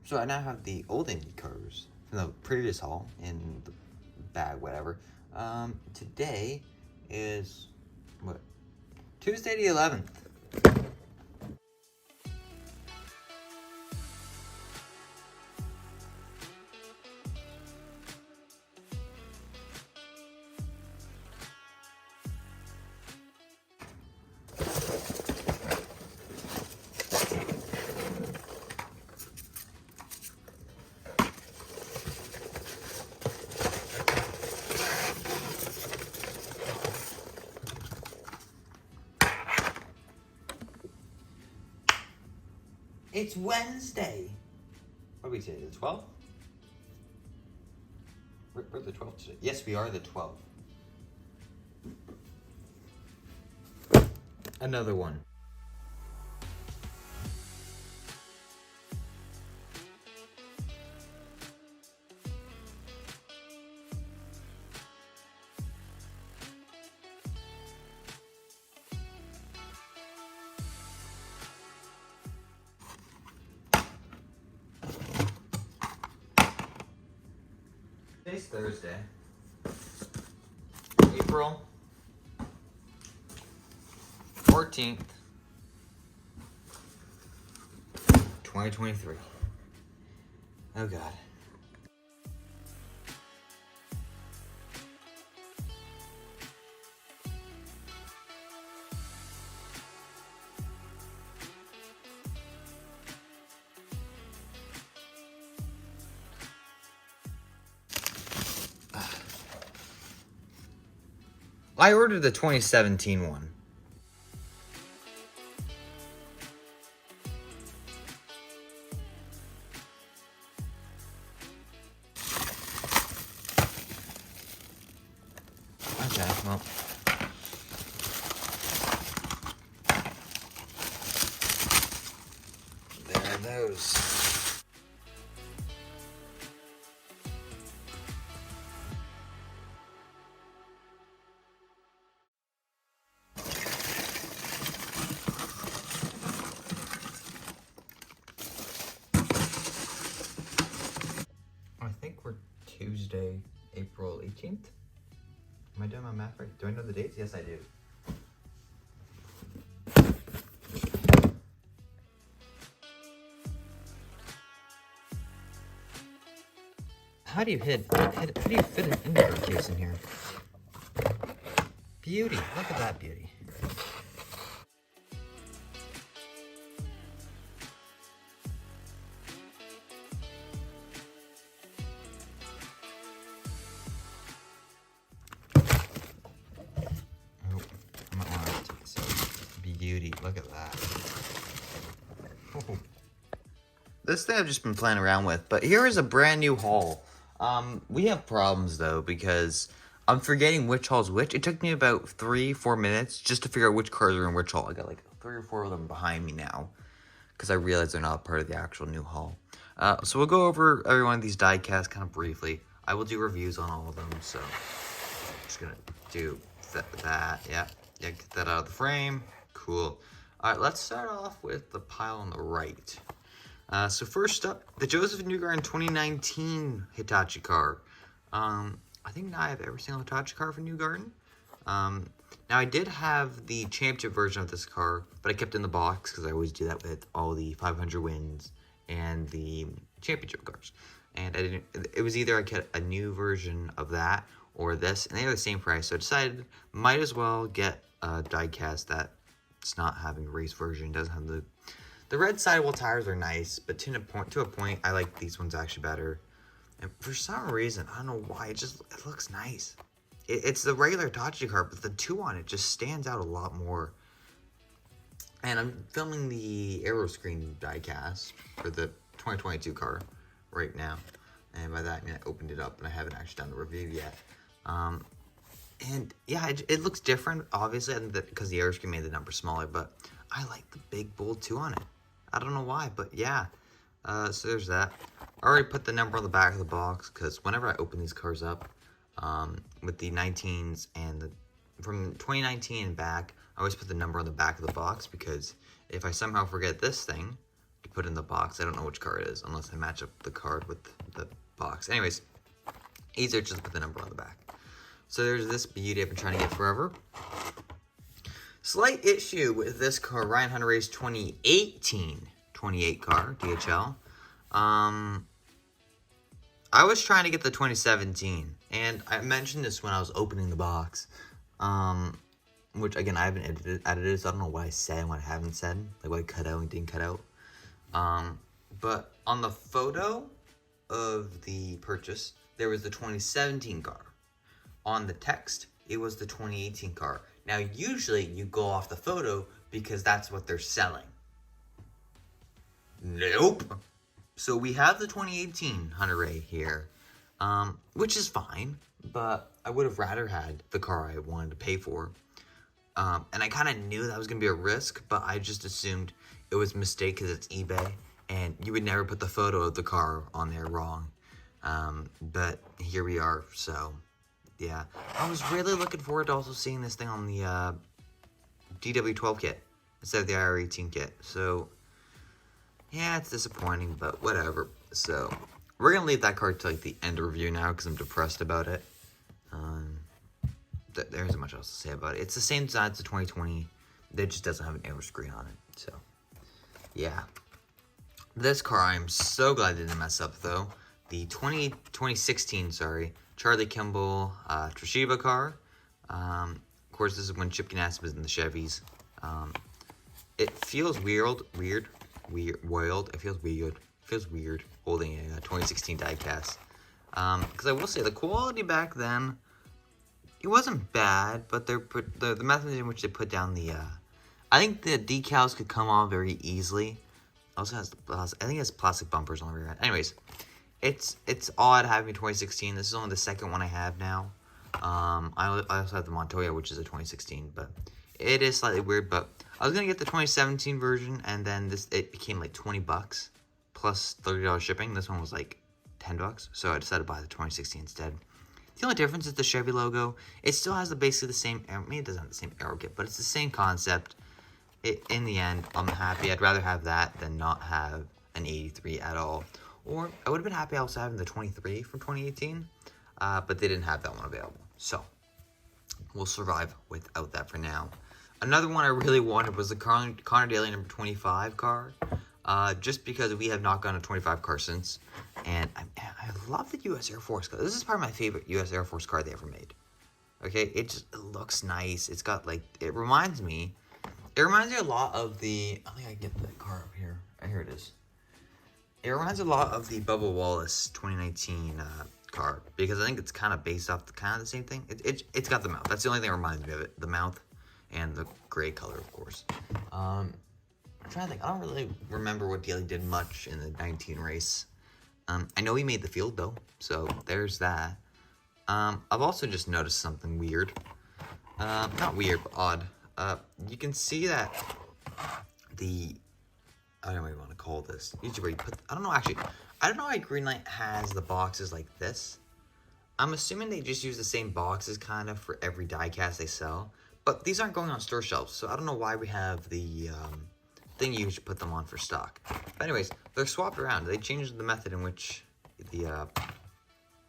So I now have the old Indycars from the previous haul in the bag, whatever. Today is, what, Tuesday the 11th. It's Wednesday. What do we say, the 12th? We're the 12th today. Yes, we are the 12th. Another one. Today's Thursday, April 14th, 2023. Oh God. I ordered the 2017 one. Okay, well. There are those. I think we're Tuesday, April 18th. Am I doing my math right? Do I know the dates? Yes, I do. How do you fit an Indycar case in here? Beauty. Look at that beauty. Beauty, look at that. Oh. This thing I've just been playing around with, but here is a brand new haul. We have problems though because I'm forgetting which haul's which. It took me about 3-4 minutes just to figure out which cars are in which haul. I got like 3 or 4 of them behind me now because I realized they're not part of the actual new haul. So we'll go over every one of these diecasts kind of briefly. I will do reviews on all of them, so I'm just gonna do that. Yeah, get that out of the frame. Cool. All right, let's start off with the pile on the right. So first up, the Joseph Newgarden 2019 Hitachi car. I think now I have every single Hitachi car for Newgarden. Now I did have the championship version of this car, but I kept it in the box because I always do that with all the 500 wins and the championship cars. And I didn't. It was either I get a new version of that or this, and they are the same price. So I decided might as well get a diecast that it's not having a race version. Doesn't have the red sidewall tires are nice, but to a point, I like these ones actually better. And for some reason, I don't know why, it looks nice. It's the regular Hitachi car, but the 2 on it just stands out a lot more. And I'm filming the Aero Screen diecast for the 2022 car right now. And by that, I mean I opened it up and I haven't actually done the review yet. And yeah, it looks different, obviously, because the Aero Screen made the number smaller, but I like the big bold 2 on it. I don't know why, but yeah. So there's that. I already put the number on the back of the box because whenever I open these cars up, with the 19s and from 2019 and back, I always put the number on the back of the box because if I somehow forget this thing, to put in the box. I don't know which car it is unless I match up the card with the box. Anyways, easier just to put the number on the back. So there's this beauty I've been trying to get forever. Slight issue with this car, Ryan Hunter-Reay's 2018 28 car, DHL. I was trying to get the 2017, and I mentioned this when I was opening the box, which, again, I haven't edited, so I don't know what I said and what I haven't said, like what I cut out and didn't cut out. But on the photo of the purchase, there was the 2017 car. On the text, it was the 2018 car. Now, usually, you go off the photo because that's what they're selling. Nope. So we have the 2018 Hunter-Reay here, which is fine, but I would have rather had the car I wanted to pay for. And I kind of knew that was going to be a risk, but I just assumed it was a mistake because it's eBay, and you would never put the photo of the car on there wrong. But here we are, so yeah. I was really looking forward to also seeing this thing on the DW12 kit instead of the IR18 kit, so yeah, it's disappointing, but whatever. So, we're going to leave that card to, like, the end of review now, because I'm depressed about it. There isn't much else to say about it. It's the same design as the 2020. It just doesn't have an air screen on it. So, yeah. This car, I'm so glad they didn't mess up, though. The 2016, Charlie Kimball Toshiba car. Of course, this is when Chip Ganassi was in the Chevys. It feels weird. It feels weird holding a 2016 diecast. Because I will say the quality back then, it wasn't bad, but the method in which they put down the, I think the decals could come off very easily. It also has I think it has plastic bumpers on the rear end. Anyways, it's odd having 2016. This is only the second one I have now. I also have the Montoya, which is a 2016, but it is slightly weird. But I was gonna get the 2017 version, and then it became like $20 plus $30 shipping. This one was like $10, so I decided to buy the 2016 instead. The only difference is the Chevy logo. It still has basically the same. I mean, it doesn't have the same aero kit, but it's the same concept. In the end, I'm happy. I'd rather have that than not have an 83 at all. Or I would have been happy also having the 23 from 2018, but they didn't have that one available. So we'll survive without that for now. Another one I really wanted was the Connor Daly number 25 car, just because we have not gotten a 25 car since. And I love the U.S. Air Force car. This is probably my favorite U.S. Air Force car they ever made. Okay, it looks nice. It's got like, it reminds me a lot of the, I think I can get that car up here. Here it is. It reminds me a lot of the Bubba Wallace 2019 car, because I think it's kind of based off the same thing. It's got the mouth. That's the only thing that reminds me of it. The mouth and the gray color, of course. I'm trying to think. I don't really remember what Daly did much in the 19 race. I know he made the field, though, so there's that. I've also just noticed something weird. Not weird, but odd. You can see that I don't know what you want to call this. Usually where you put, I don't know why Greenlight has the boxes like this. I'm assuming they just use the same boxes kind of for every diecast they sell. But these aren't going on store shelves, so I don't know why we have the thing you should put them on for stock. But anyways, they're swapped around. They changed the method in which the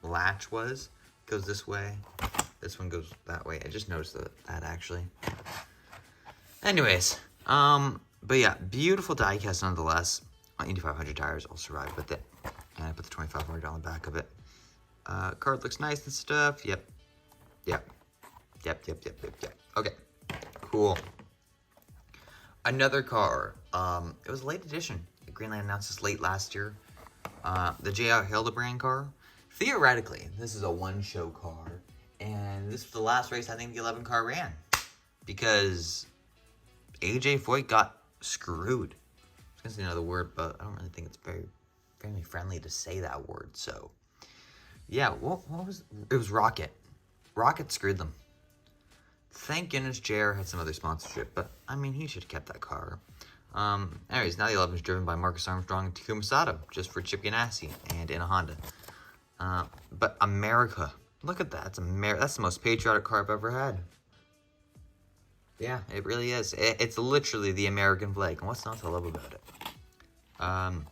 latch goes this way. This one goes that way. I just noticed that actually. Anyways, but yeah, beautiful diecast nonetheless. Indy 500 tires, I'll survive with it. And I put the 2500 on the back of it. Card looks nice and stuff. Yep. Okay, cool. Another car. It was a late edition. Greenlight announced this late last year. The J.R. Hildebrand car. Theoretically, this is a one-show car. And this is the last race I think the 11 car ran. Because AJ Foyt got screwed. I was going to say another word, but I don't really think it's very family friendly to say that word. So, yeah, what was it? Was Rocket. Rocket screwed them. Thank goodness JR had some other sponsorship, but, I mean, he should have kept that car. Anyways, now the 11 is driven by Marcus Armstrong and Takuma Sato, just for Chip Ganassi and in a Honda. But America, look at that. That's the most patriotic car I've ever had. Yeah, it really is. It's literally the American flag, and what's not to love about it? But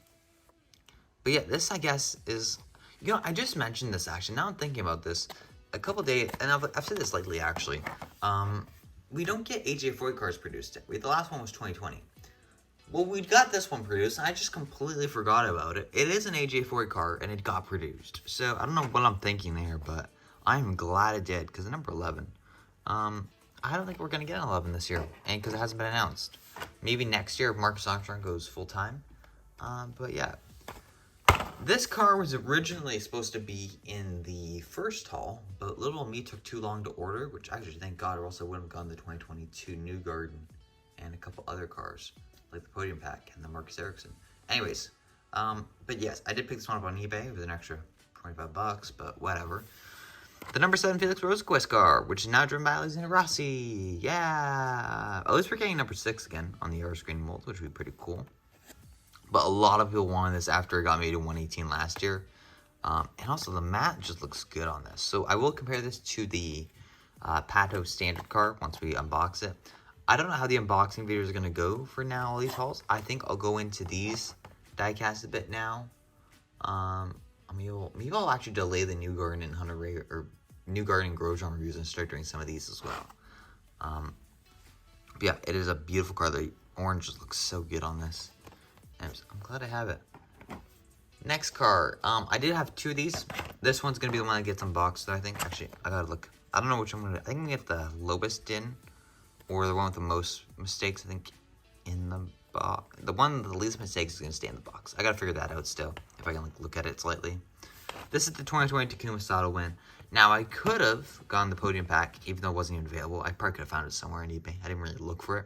yeah, this I guess is, you know, I just mentioned this actually. Now I'm thinking about this. A couple days, and I've said this lately actually. We don't get AJ40 cars produced yet. The last one was 2020. Well, we got this one produced, and I just completely forgot about it. It is an AJ40 car, and it got produced. So I don't know what I'm thinking there, but I'm glad it did, because number 11. I don't think we're going to get an 11 this year, and because it hasn't been announced. Maybe next year if Marcus Armstrong goes full-time. But yeah. This car was originally supposed to be in the first haul, but little me took too long to order, which actually, thank God, or else I wouldn't have gotten the 2022 New Garden and a couple other cars, like the Podium Pack and the Marcus Ericsson. Anyways, but yes, I did pick this one up on eBay. It was an extra 25 bucks, but whatever. The number 7 Felix Rosenquist car, which is now driven by Alexander Rossi. Yeah! At least we're getting number 6 again on the air screen mold, which would be pretty cool. But a lot of people wanted this after it got made in 118 last year. And also the matte just looks good on this. So I will compare this to the Pato standard car once we unbox it. I don't know how the unboxing videos are going to go for now, all these hauls. I think I'll go into these diecast a bit now. Maybe I'll actually delay the New Garden and Hunter Ray, or New Garden and Grosjean reviews and start doing some of these as well. But yeah, it is a beautiful car. The orange just looks so good on this. I'm glad I have it. Next car. I did have 2 of these. This one's going to be the one that gets unboxed, I think. Actually, I gotta look. I don't know which one I'm going to... I think I'm going to get the lowest in, or the one with the most mistakes, I think, in the box. The one with the least mistakes is going to stay in the box. I gotta figure that out still, if I can look at it slightly. This is the 2020 Takuma Sato win. Now, I could have gotten the Podium Pack, even though it wasn't even available. I probably could have found it somewhere on eBay. I didn't really look for it.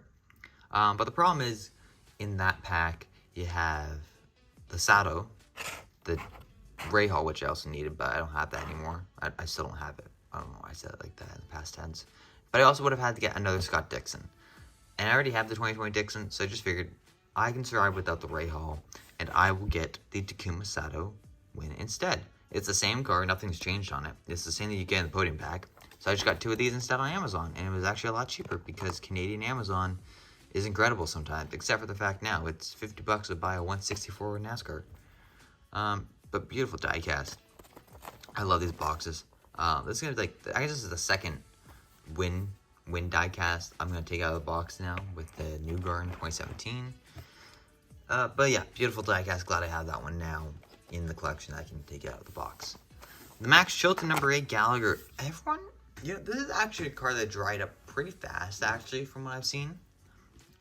But the problem is, in that pack, you have the Sato, the Rahal, which I also needed, but I don't have that anymore. I still don't have it. I don't know why I said it like that in the past tense. But I also would have had to get another Scott Dixon. And I already have the 2020 Dixon, so I just figured I can survive without the Rahal, and I will get the Takuma Sato win instead. It's the same car, nothing's changed on it. It's the same that you get in the Podium Pack. So I just got 2 of these instead on Amazon, and it was actually a lot cheaper because Canadian Amazon is incredible sometimes, except for the fact now it's 50 bucks to buy a 164 NASCAR. But beautiful diecast. I love these boxes. This is gonna be like, I guess this is the second win diecast I'm gonna take out of the box now with the New Garden 2017. But yeah, beautiful diecast. Glad I have that one now in the collection. I can take it out of the box. The Max Chilton number 8 Gallagher. Everyone, this is actually a car that dried up pretty fast, actually, from what I've seen.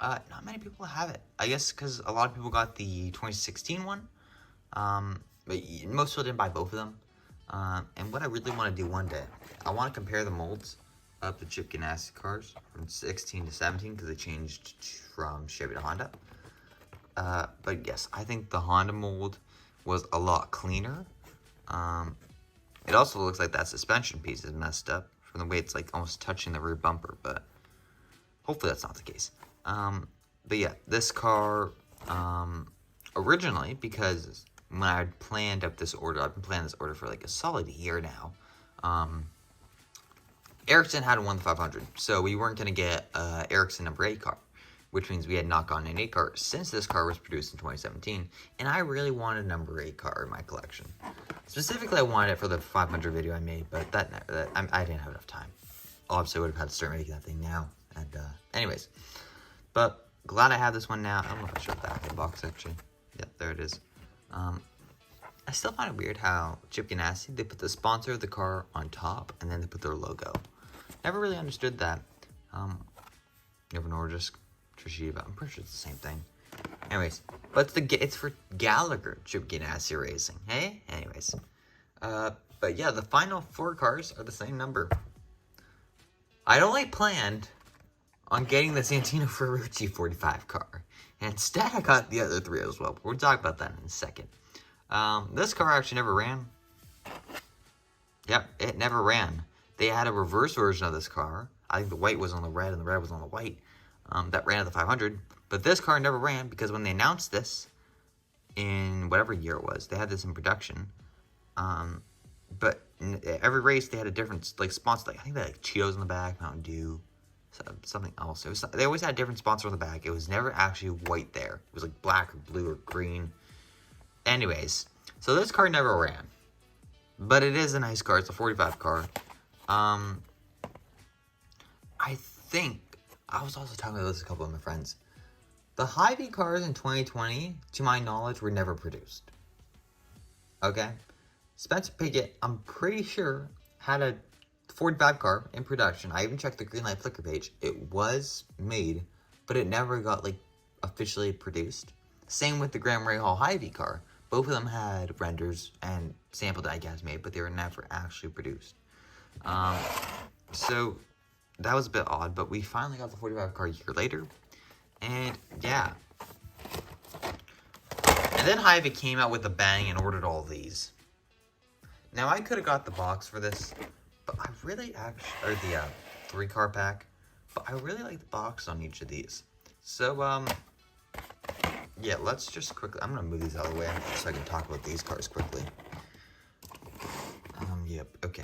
Not many people have it. I guess because a lot of people got the 2016 one. But most people didn't buy both of them. And what I really want to do one day, I want to compare the molds of the Chip Ganassi cars from 16 to 17 because they changed from Chevy to Honda. But yes, I think the Honda mold was a lot cleaner. It also looks like that suspension piece is messed up from the way it's like almost touching the rear bumper, but hopefully that's not the case. But yeah, this car, originally, because when I had planned up this order, I've been planning this order for like a solid year now. Ericsson hadn't won the 500, so we weren't going to get Ericsson number 8 car, which means we had not gotten an 8 car since this car was produced in 2017, and I really wanted a number 8 car in my collection. Specifically, I wanted it for the 500 video I made, but I didn't have enough time. Obviously, I would have had to start making that thing now, and anyways. But glad I have this one now. I don't know if I showed that in the box, actually. Yep, there it is. I still find it weird how Chip Ganassi, they put the sponsor of the car on top, and then they put their logo. Never really understood that. Never Nordisk, Toshiba, I'm pretty sure it's the same thing. Anyways, but it's for Gallagher Chip Ganassi Racing, hey? Anyways. But yeah, the final 4 cars are the same number. I'd only planned on getting the Santino Ferrucci 45 car. And instead, I got the other 3 as well. But we'll talk about that in a second. This car actually never ran. Yep, it never ran. They had a reverse version of this car. I think the white was on the red and the red was on the white. That ran at the 500. But this car never ran because when they announced this, in whatever year it was, they had this in production. But in every race, they had a different, like, sponsor. Like, I think they had, like, Cheetos in the back, Mountain Dew, something else. They always had a different sponsor on the back. It was never actually white there. It was like black or blue or green. Anyways, so this car never ran. But it is a nice car. It's a 45 car. I think, I was also talking about this with a couple of my friends. The Hy-Vee cars in 2020, to my knowledge, were never produced. Okay? Spencer Pigot, I'm pretty sure, had a 45 car in production. I even checked the Greenlight Flickr page. It was made, but it never got, like, officially produced. Same with the Graham Rahal Hy-Vee car. Both of them had renders and sample diecast made, but they were never actually produced. So that was a bit odd, but we finally got the 45 car a year later. And yeah. And then Hy-Vee came out with a bang and ordered all these. Now I could have got the box for this, but I really actually, or the 3-car pack, but I really like the box on each of these. So yeah, let's just quickly, I'm gonna move these out of the way so I can talk about these cars quickly. Yep, okay.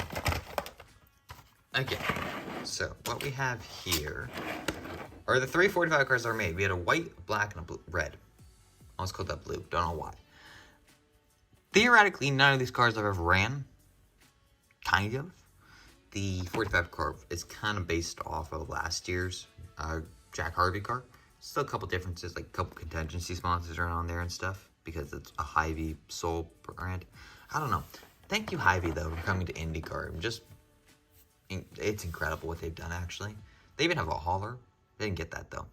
Okay, so what we have here are the 3 45 cars that are made. We had a white, black, and a red. I almost called that blue, don't know why. Theoretically, none of these cars have ever ran. Kind of. The 45 car is kind of based off of last year's Jack Harvey car. Still a couple differences, like a couple contingency sponsors are on there and stuff, because it's a Hy-Vee sole brand. I don't know. Thank you, Hy-Vee, though, for coming to Indycar. It's incredible what they've done, actually. They even have a hauler. They didn't get that, though.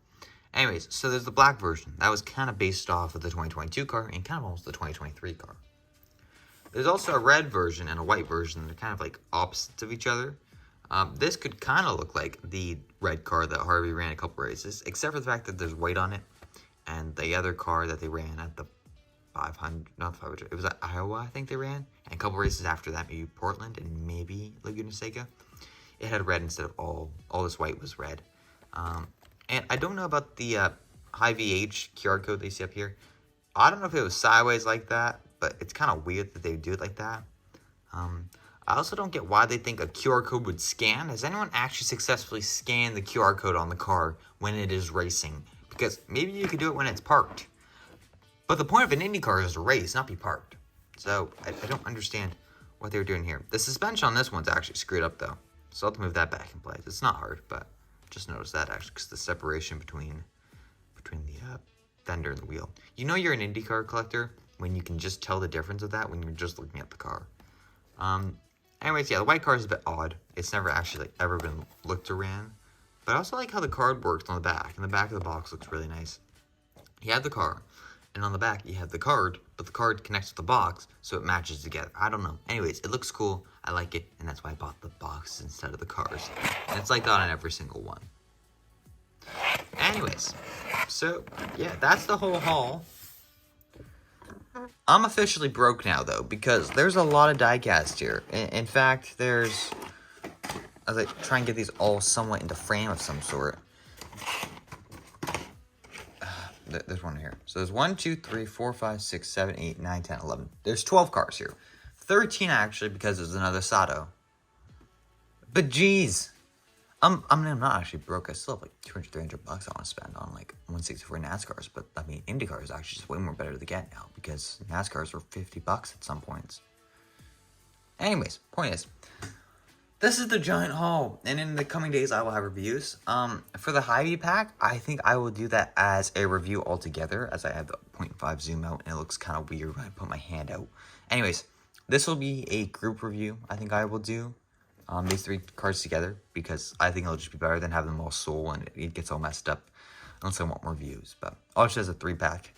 Anyways, so there's the black version. That was kind of based off of the 2022 car and kind of almost the 2023 car. There's also a red version and a white version. They're kind of like opposites of each other. This could kind of look like the red car that Harvey ran a couple races, except for the fact that there's white on it. And the other car that they ran at the 500, not 500, it was at Iowa, I think they ran. And a couple races after that, maybe Portland and maybe Laguna Seca. It had red instead of all this white was red. And I don't know about the Hy-Vee QR code they see up here. I don't know if it was sideways like that, but it's kind of weird that they would do it like that. I also don't get why they think a QR code would scan. Has anyone actually successfully scanned the QR code on the car when it is racing? Because maybe you could do it when it's parked. But the point of an Indy car is to race, not be parked. So I don't understand what they were doing here. The suspension on this one's actually screwed up, though. So I'll have to move that back in place. It's not hard, but just notice that, actually, because the separation between the fender and the wheel. You know you're an IndyCar collector when you can just tell the difference of that when you're just looking at the car. Anyways, yeah, the white car is a bit odd. It's never actually ever been looked or ran. But I also like how the card works on the back. And the back of the box looks really nice. You have the car, and on the back you have the card, but the card connects with the box, so it matches together. I don't know. Anyways, it looks cool. I like it, and that's why I bought the box instead of the cars. And it's like that on every single one. Anyways, so yeah, that's the whole haul. I'm officially broke now, though, because there's a lot of diecast here. In fact, there's, as I try and get these all somewhat into frame of some sort. There's one here. So there's 1, 2, 3, 4, 5, 6, 7, 8, 9, 10, 11. There's 12 cars here. 13 actually, because there's another Sato. But geez, I'm not actually broke. I still have like 200, 300 bucks I want to spend on like 164 NASCARs. But I mean, IndyCar is actually just way more better to get now because NASCARs were 50 bucks at some points. Anyways, point is, this is the giant haul, and in the coming days I will have reviews. For the Hy-Vee pack, I think I will do that as a review altogether, as I have the 0.5 zoom out, and it looks kind of weird when I put my hand out. Anyways, this will be a group review. I think I will do these 3 cards together, because I think it'll just be better than having them all sole and it gets all messed up, unless I want more views. But I'll just as a 3-pack.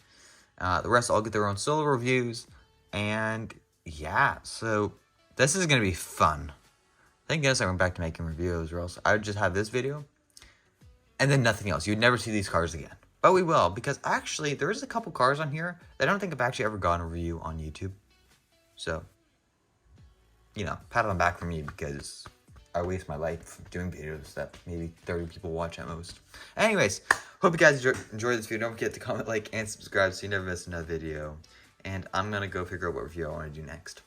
The rest all get their own solo reviews, and yeah, so this is gonna be fun. Thank goodness I went back to making reviews, or else I would just have this video and then nothing else. You'd never see these cars again. But we will, because actually there is a couple cars on here that I don't think I've actually ever gotten a review on YouTube. So, you know, pat on the back for me, because I waste my life doing videos that maybe 30 people watch at most. Anyways, hope you guys enjoyed this video. Don't forget to comment, like, and subscribe so you never miss another video. And I'm going to go figure out what review I want to do next.